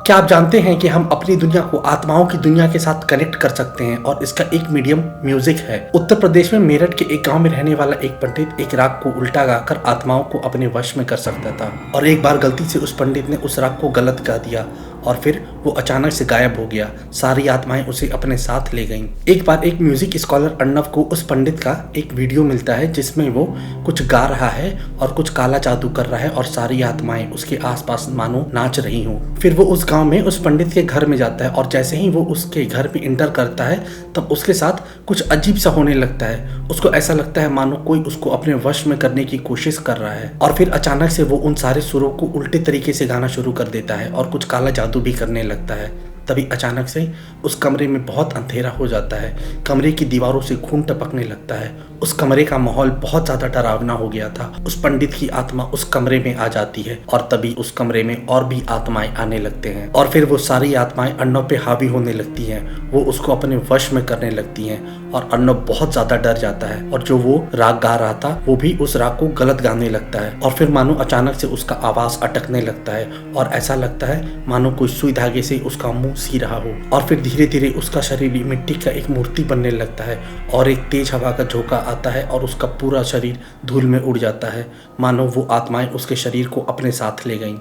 क्या आप जानते हैं कि हम अपनी दुनिया को आत्माओं की दुनिया के साथ कनेक्ट कर सकते हैं और इसका एक मीडियम म्यूजिक है। उत्तर प्रदेश में मेरठ के एक गांव में रहने वाला एक पंडित एक राग को उल्टा गाकर आत्माओं को अपने वश में कर सकता था और एक बार गलती से उस पंडित ने उस राग को गलत गा दिया और फिर वो अचानक से गायब हो गया। सारी आत्माएं उसे अपने साथ ले गईं। एक बार एक म्यूजिक स्कॉलर अर्नव को उस पंडित का एक वीडियो मिलता है जिसमें वो कुछ गा रहा है और कुछ काला जादू कर रहा है और सारी आत्माएं उसके आसपास मानो नाच रही हों। फिर वो उस गांव में उस पंडित के घर में जाता है और जैसे ही वो उसके घर में इंटर करता है तब उसके साथ कुछ अजीब सा होने लगता है। उसको ऐसा लगता है मानो कोई उसको अपने वश में करने की कोशिश कर रहा है और फिर अचानक से वो उन सारे सुरों को उल्टे तरीके से गाना शुरू कर देता है और कुछ काला जादू भी करने लगता है। तभी अचानक से उस कमरे में बहुत अंधेरा हो जाता है। कमरे की दीवारों से खून टपकने लगता है। उस कमरे का माहौल बहुत ज्यादा डरावना हो गया था। उस पंडित की आत्मा उस कमरे में आ जाती है और तभी उस कमरे में और भी आत्माएं आने लगते हैं और फिर वो सारी आत्माएं अर्नव पे हावी होने लगती हैं। वो उसको अपने वश में करने लगती हैं और अर्नव बहुत ज्यादा डर जाता है और जो वो राग गा रहा था वो भी उस राग को गलत गाने लगता है और फिर मानो अचानक से उसका आवाज अटकने लगता है और ऐसा लगता है मानो कोई सुई धागे से उसका मुंह सी रहा हो और फिर धीरे धीरे उसका शरीर मिट्टी का एक मूर्ति बनने लगता है और एक तेज हवा का झोंका आता है और उसका पूरा शरीर धूल में उड़ जाता है। मानो वो आत्माएं उसके शरीर को अपने साथ ले गईं।